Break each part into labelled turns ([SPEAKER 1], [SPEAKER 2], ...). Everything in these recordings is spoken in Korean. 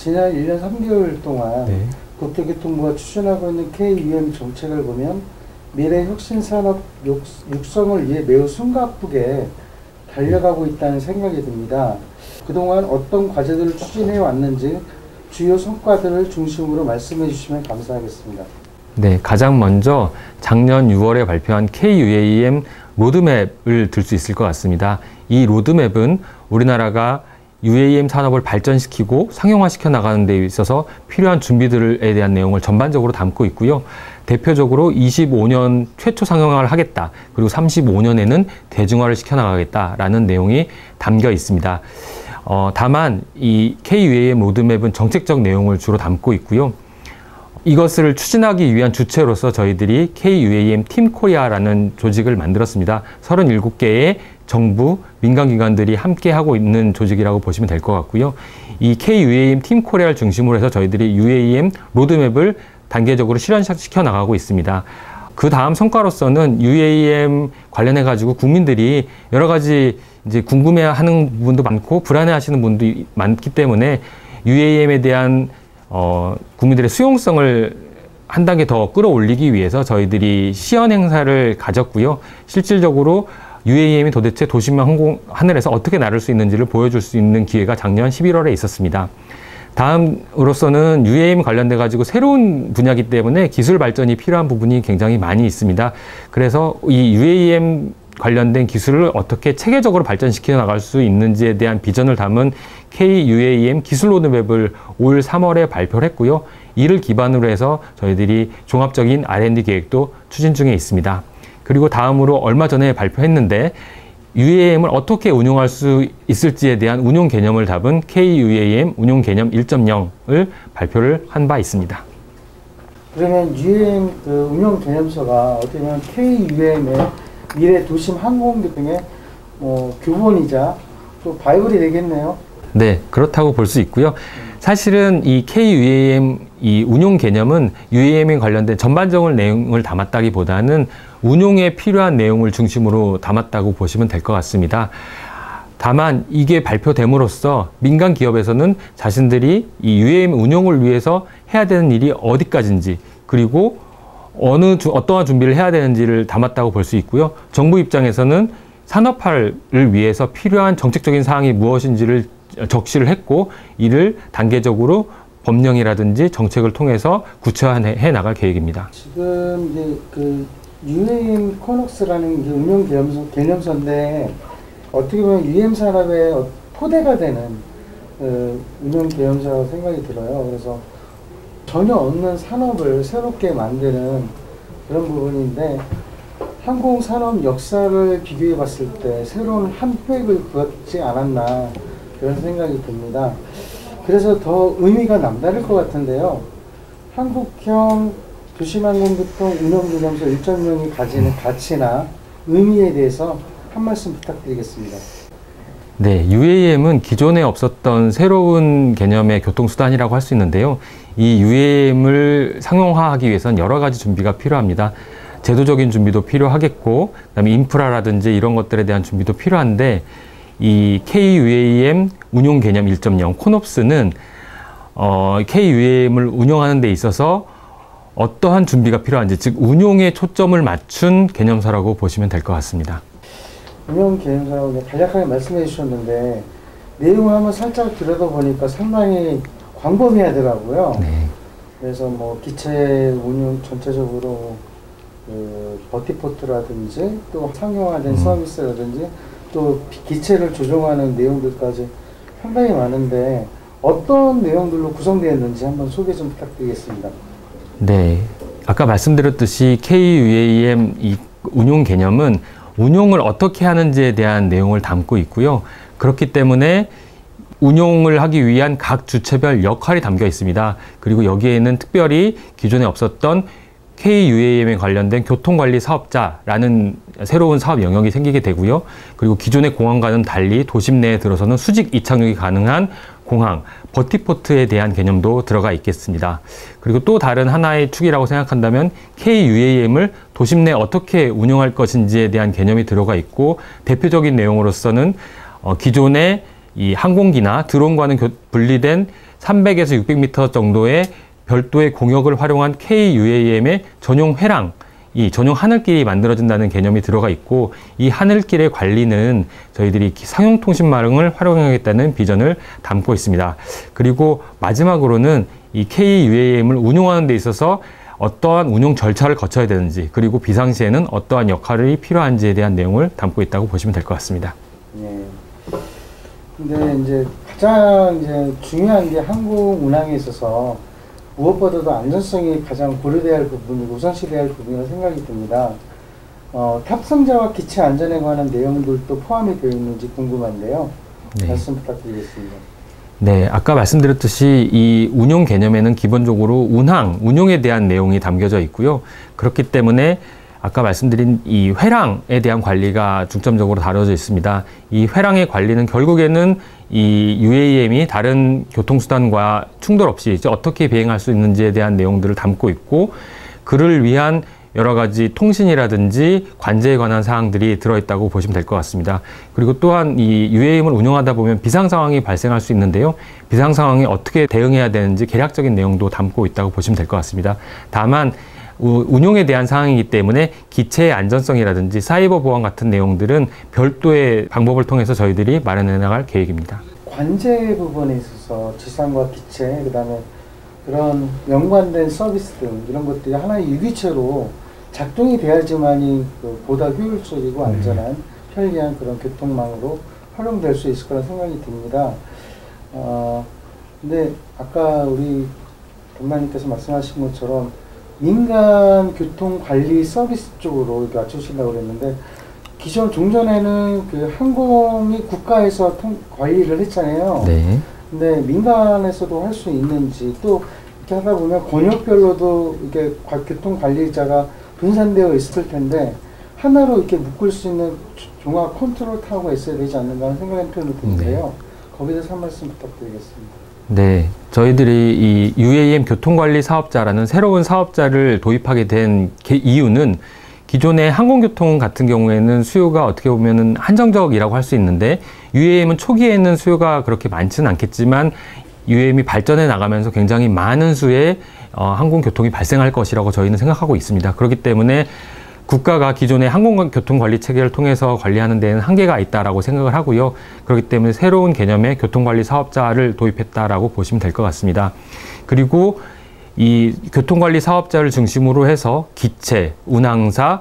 [SPEAKER 1] 지난 1년 3개월 동안
[SPEAKER 2] 네.
[SPEAKER 1] 국토교통부가 추진하고 있는 KUM 정책을 보면 미래 혁신산업 육성을 위해 매우 숨가쁘게 달려가고 있다는 생각이 듭니다. 그동안 어떤 과제들을 추진해 왔는지 주요 성과들을 중심으로 말씀해 주시면 감사하겠습니다.
[SPEAKER 2] 네, 가장 먼저 작년 6월에 발표한 KUAM 로드맵을 들 수 있을 것 같습니다. 이 로드맵은 우리나라가 UAM 산업을 발전시키고 상용화시켜 나가는 데 있어서 필요한 준비들에 대한 내용을 전반적으로 담고 있고요. 대표적으로 25년 최초 상용화를 하겠다. 그리고 35년에는 대중화를 시켜나가겠다라는 내용이 담겨 있습니다. 다만 이 KUAM 로드맵은 정책적 내용을 주로 담고 있고요. 이것을 추진하기 위한 주체로서 저희들이 KUAM 팀 코리아라는 조직을 만들었습니다. 37개의 정부, 민간기관들이 함께 하고 있는 조직이라고 보시면 될 것 같고요. 이 KUAM 팀 코리아를 중심으로 해서 저희들이 UAM 로드맵을 단계적으로 실현시켜 나가고 있습니다. 그 다음 성과로서는 UAM 관련해 가지고 국민들이 여러 가지 이제 궁금해하는 부분도 많고 불안해하시는 분도 많기 때문에 UAM에 대한 국민들의 수용성을 한 단계 더 끌어올리기 위해서 저희들이 시연 행사를 가졌고요. 실질적으로 UAM이 도대체 도심만 하늘에서 어떻게 날을 수 있는지를 보여줄 수 있는 기회가 작년 11월에 있었습니다. 다음으로서는 UAM 관련돼 가지고 새로운 분야이기 때문에 기술 발전이 필요한 부분이 굉장히 많이 있습니다. 그래서 이 UAM 관련된 기술을 어떻게 체계적으로 발전시켜 나갈 수 있는지에 대한 비전을 담은 KUAM 기술 로드맵을 올 3월에 발표를 했고요. 이를 기반으로 해서 저희들이 종합적인 R&D 계획도 추진 중에 있습니다. 그리고 다음으로 얼마 전에 발표했는데 UAM을 어떻게 운용할 수 있을지에 대한 운용 개념을 담은 KUAM 운용 개념 1.0을 발표를 한 바 있습니다.
[SPEAKER 1] 그러면 UAM 운용 개념서가 어떻게 보면 KUAM의 미래 도심 항공교통의 교본이자 또 바이블이 되겠네요.
[SPEAKER 2] 네, 그렇다고 볼 수 있고요. 사실은 이 KUAM 이 운용 개념은 UAM에 관련된 전반적인 내용을 담았다기보다는 운용에 필요한 내용을 중심으로 담았다고 보시면 될 것 같습니다. 다만 이게 발표됨으로써 민간 기업에서는 자신들이 이 UAM 운용을 위해서 해야 되는 일이 어디까지인지 그리고 어떠한 준비를 해야 되는지를 담았다고 볼 수 있고요. 정부 입장에서는 산업화를 위해서 필요한 정책적인 사항이 무엇인지를 적시를 했고 이를 단계적으로 법령이라든지 정책을 통해서 구체화해 나갈 계획입니다.
[SPEAKER 1] 지금 이제 그 UAM 코녹스라는 게 운용 개념서인데 어떻게 보면 UAM 산업의 토대가 되는 운용 개념서라고 생각이 들어요. 그래서 전혀 없는 산업을 새롭게 만드는 그런 부분인데 항공산업 역사를 비교해 봤을 때 새로운 한 획을 그었지 않았나 그런 생각이 듭니다. 그래서 더 의미가 남다를 것 같은데요. 한국형 도심항공교통 운영개념서 1.0이 가지는 가치나 의미에 대해서 한 말씀 부탁드리겠습니다.
[SPEAKER 2] 네, UAM은 기존에 없었던 새로운 개념의 교통수단이라고 할 수 있는데요. 이 UAM을 상용화하기 위해서는 여러 가지 준비가 필요합니다. 제도적인 준비도 필요하겠고, 그다음에 인프라라든지 이런 것들에 대한 준비도 필요한데, 이 KUAM 운용 개념 1.0 코놉스는 KUAM을 운영하는 데 있어서 어떠한 준비가 필요한지, 즉 운용에 초점을 맞춘 개념서라고 보시면 될 것 같습니다.
[SPEAKER 1] 운용 개념서라고 간략하게 말씀해 주셨는데 내용을 한번 살짝 들여다보니까 상당히 광범위하더라고요.
[SPEAKER 2] 네.
[SPEAKER 1] 그래서 뭐 기체 운용 전체적으로 버티포트라든지 또 상용화된 서비스라든지 또 기체를 조종하는 내용들까지 상당히 많은데 어떤 내용들로 구성되었는지 한번 소개 좀 부탁드리겠습니다.
[SPEAKER 2] 네, 아까 말씀드렸듯이 KUAM 이 운용 개념은 운용을 어떻게 하는지에 대한 내용을 담고 있고요. 그렇기 때문에 운용을 하기 위한 각 주체별 역할이 담겨 있습니다. 그리고 여기에는 특별히 기존에 없었던 KUAM에 관련된 교통관리 사업자라는 새로운 사업 영역이 생기게 되고요. 그리고 기존의 공항과는 달리 도심 내에 들어서는 수직 이착륙이 가능한 공항, 버티포트에 대한 개념도 들어가 있겠습니다. 그리고 또 다른 하나의 축이라고 생각한다면 KUAM을 도심 내 어떻게 운영할 것인지에 대한 개념이 들어가 있고 대표적인 내용으로서는 기존의 이 항공기나 드론과는 분리된 300에서 600m 정도의 별도의 공역을 활용한 KUAM의 전용 회랑, 이 전용 하늘길이 만들어진다는 개념이 들어가 있고, 이 하늘길의 관리는 저희들이 상용통신망을 활용하겠다는 비전을 담고 있습니다. 그리고 마지막으로는 이 KUAM을 운용하는 데 있어서 어떠한 운용 절차를 거쳐야 되는지, 그리고 비상시에는 어떠한 역할이 필요한지에 대한 내용을 담고 있다고 보시면 될 것 같습니다.
[SPEAKER 1] 네. 근데 이제 가장 이제 중요한 게 항공 운항에 있어서 무엇보다도 안전성이 가장 고려돼야 할 부분이고 우선시돼야 할 부분이라고 생각이 듭니다. 탑승자와 기체 안전에 관한 내용들도 포함이 되어 있는지 궁금한데요.
[SPEAKER 2] 네.
[SPEAKER 1] 말씀 부탁드리겠습니다.
[SPEAKER 2] 네, 아까 말씀드렸듯이 이 운용 개념에는 기본적으로 운용에 대한 내용이 담겨져 있고요. 그렇기 때문에 아까 말씀드린 이 회랑에 대한 관리가 중점적으로 다뤄져 있습니다. 이 회랑의 관리는 결국에는 이 UAM이 다른 교통수단과 충돌 없이 어떻게 비행할 수 있는지에 대한 내용들을 담고 있고, 그를 위한 여러 가지 통신이라든지 관제에 관한 사항들이 들어있다고 보시면 될 것 같습니다. 그리고 또한 이 UAM을 운영하다 보면 비상 상황이 발생할 수 있는데요. 비상 상황에 어떻게 대응해야 되는지 계략적인 내용도 담고 있다고 보시면 될 것 같습니다. 다만 운용에 대한 사항이기 때문에 기체의 안전성이라든지 사이버 보안 같은 내용들은 별도의 방법을 통해서 저희들이 마련해 나갈 계획입니다.
[SPEAKER 1] 관제 부분에 있어서 지상과 기체, 그 다음에 그런 연관된 서비스 등 이런 것들이 하나의 유기체로 작동이 돼야지만이 보다 효율적이고 안전한 편리한 그런 교통망으로 활용될 수 있을 거라 생각이 듭니다. 근데 아까 우리 변마님께서 말씀하신 것처럼 민간 교통 관리 서비스 쪽으로 이렇게 맞추신다고 그랬는데, 기존 종전에는 그 항공이 국가에서 관리를 했잖아요.
[SPEAKER 2] 네.
[SPEAKER 1] 근데 민간에서도 할 수 있는지, 또 이렇게 하다 보면 권역별로도 이렇게 교통 관리자가 분산되어 있을 텐데 하나로 이렇게 묶을 수 있는 종합 컨트롤 타워가 있어야 되지 않는가 하는 생각이 드는데요. 네. 거기에 대해서 한 말씀 부탁드리겠습니다.
[SPEAKER 2] 네, 저희들이 이 UAM 교통관리 사업자라는 새로운 사업자를 도입하게 된 이유는, 기존의 항공교통 같은 경우에는 수요가 어떻게 보면은 한정적이라고 할 수 있는데, UAM은 초기에는 수요가 그렇게 많지는 않겠지만 UAM이 발전해 나가면서 굉장히 많은 수의 항공교통이 발생할 것이라고 저희는 생각하고 있습니다. 그렇기 때문에 국가가 기존의 항공교통관리 체계를 통해서 관리하는 데는 한계가 있다라고 생각을 하고요. 그렇기 때문에 새로운 개념의 교통관리 사업자를 도입했다라고 보시면 될 것 같습니다. 그리고 이 교통관리 사업자를 중심으로 해서 기체, 운항사,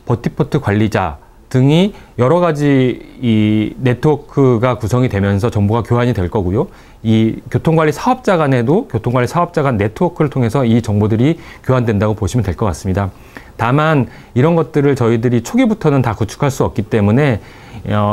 [SPEAKER 2] 버티포트 관리자 등이 여러 가지 이 네트워크가 구성이 되면서 정보가 교환이 될 거고요. 이 교통관리 사업자 간에도 교통관리 사업자 간 네트워크를 통해서 이 정보들이 교환된다고 보시면 될 것 같습니다. 다만 이런 것들을 저희들이 초기부터는 다 구축할 수 없기 때문에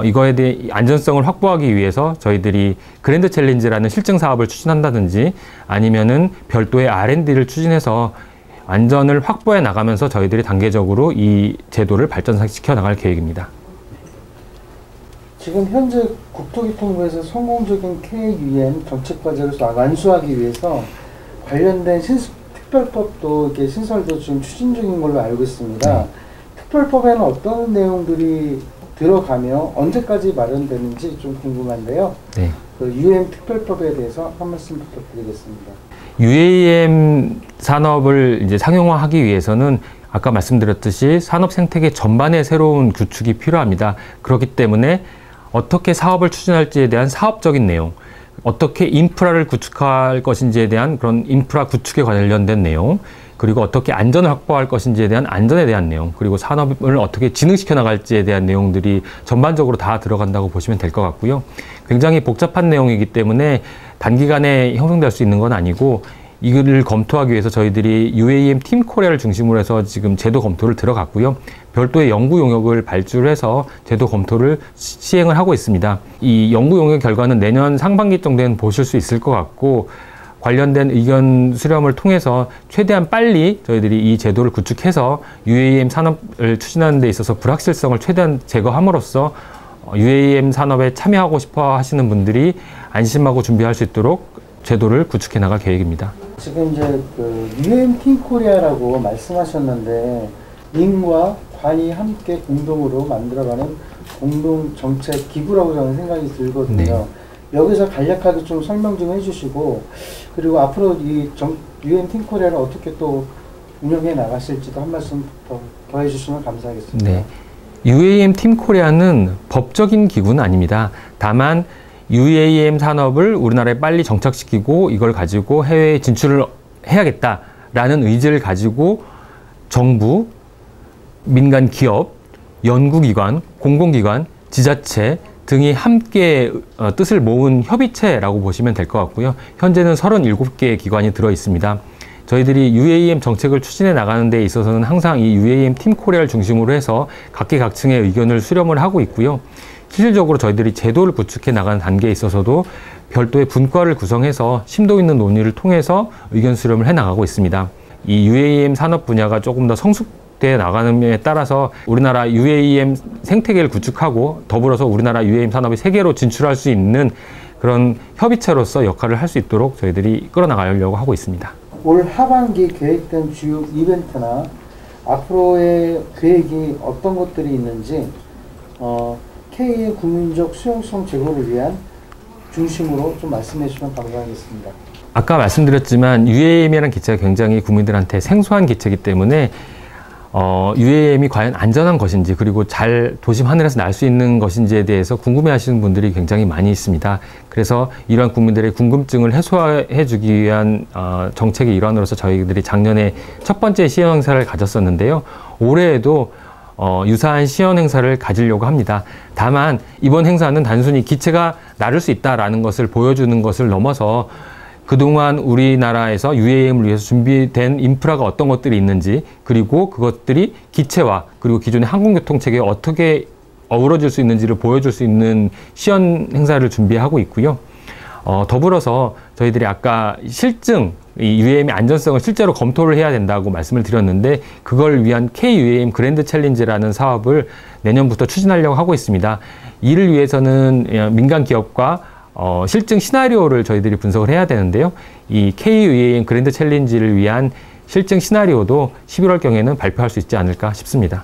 [SPEAKER 2] 이거에 대해 안전성을 확보하기 위해서 저희들이 그랜드 챌린지라는 실증 사업을 추진한다든지, 아니면은 별도의 R&D를 추진해서 안전을 확보해 나가면서 저희들이 단계적으로 이 제도를 발전시켜 나갈 계획입니다.
[SPEAKER 1] 지금 현재 국토교통부에서 성공적인 KUAM 정책 과제를 완수하기 위해서 관련된 특별법도 이렇게 신설도 지금 추진 중인 걸로 알고 있습니다. 특별법에는 어떤 내용들이 들어가며 언제까지 마련되는지 좀 궁금한데요.
[SPEAKER 2] 네.
[SPEAKER 1] 그 UAM 특별법에 대해서 한 말씀 부탁드리겠습니다.
[SPEAKER 2] UAM 산업을 이제 상용화하기 위해서는 아까 말씀드렸듯이 산업 생태계 전반의 새로운 구축이 필요합니다. 그렇기 때문에 어떻게 사업을 추진할지에 대한 사업적인 내용, 어떻게 인프라를 구축할 것인지에 대한 그런 인프라 구축에 관련된 내용, 그리고 어떻게 안전을 확보할 것인지에 대한 안전에 대한 내용, 그리고 산업을 어떻게 진흥시켜 나갈지에 대한 내용들이 전반적으로 다 들어간다고 보시면 될 것 같고요. 굉장히 복잡한 내용이기 때문에 단기간에 형성될 수 있는 건 아니고, 이를 검토하기 위해서 저희들이 UAM 팀 코리아를 중심으로 해서 지금 제도 검토를 들어갔고요. 별도의 연구 용역을 발주해서 제도 검토를 시행을 하고 있습니다. 이 연구 용역 결과는 내년 상반기 정도에는 보실 수 있을 것 같고, 관련된 의견 수렴을 통해서 최대한 빨리 저희들이 이 제도를 구축해서 UAM 산업을 추진하는 데 있어서 불확실성을 최대한 제거함으로써 UAM 산업에 참여하고 싶어 하시는 분들이 안심하고 준비할 수 있도록 제도를 구축해 나갈 계획입니다.
[SPEAKER 1] 지금 이제 그 UAM 팀 코리아라고 말씀하셨는데, 민과 관이 함께 공동으로 만들어가는 공동 정책 기구라고 저는 생각이 들거든요. 네. 여기서 간략하게 좀 설명 좀 해주시고, 그리고 앞으로 이 UAM 팀 코리아를 어떻게 또 운영해 나가실지도 한 말씀 더 해주시면 감사하겠습니다.
[SPEAKER 2] 네. UAM 팀 코리아는 법적인 기구는 아닙니다. 다만 UAM 산업을 우리나라에 빨리 정착시키고 이걸 가지고 해외에 진출을 해야겠다라는 의지를 가지고 정부, 민간 기업, 연구기관, 공공기관, 지자체 등이 함께 뜻을 모은 협의체라고 보시면 될 것 같고요. 현재는 37개의 기관이 들어 있습니다. 저희들이 UAM 정책을 추진해 나가는 데 있어서는 항상 이 UAM 팀 코리아를 중심으로 해서 각계각층의 의견을 수렴을 하고 있고요. 실질적으로 저희들이 제도를 구축해 나가는 단계에 있어서도 별도의 분과를 구성해서 심도 있는 논의를 통해서 의견 수렴을 해 나가고 있습니다. 이 UAM 산업 분야가 조금 더 성숙돼 나가는에 따라서 우리나라 UAM 생태계를 구축하고 더불어서 우리나라 UAM 산업이 세계로 진출할 수 있는 그런 협의체로서 역할을 할 수 있도록 저희들이 끌어나가려고 하고 있습니다.
[SPEAKER 1] 올 하반기 계획된 주요 이벤트나 앞으로의 계획이 어떤 것들이 있는지 K의 국민적 수용성 제고를 위한 중심으로 좀 말씀해 주시면 감사하겠습니다.
[SPEAKER 2] 아까 말씀드렸지만 UAM이라는 기체가 굉장히 국민들한테 생소한 기체이기 때문에 UAM이 과연 안전한 것인지 그리고 잘 도심 하늘에서 날 수 있는 것인지에 대해서 궁금해하시는 분들이 굉장히 많이 있습니다. 그래서 이러한 국민들의 궁금증을 해소해 주기 위한 정책의 일환으로서 저희들이 작년에 첫 번째 시연 행사를 가졌었는데요. 올해에도 유사한 시연 행사를 가지려고 합니다. 다만 이번 행사는 단순히 기체가 나를 수 있다라는 것을 보여주는 것을 넘어서 그동안 우리나라에서 UAM을 위해서 준비된 인프라가 어떤 것들이 있는지 그리고 그것들이 기체와 그리고 기존의 항공교통체계에 어떻게 어우러질 수 있는지를 보여줄 수 있는 시연 행사를 준비하고 있고요. 더불어서 저희들이 아까 실증, 이 UAM의 안전성을 실제로 검토를 해야 된다고 말씀을 드렸는데 그걸 위한 K-UAM 그랜드 챌린지라는 사업을 내년부터 추진하려고 하고 있습니다. 이를 위해서는 민간 기업과 실증 시나리오를 저희들이 분석을 해야 되는데요. 이 K-UAM 그랜드 챌린지를 위한 실증 시나리오도 11월경에는 발표할 수 있지 않을까 싶습니다.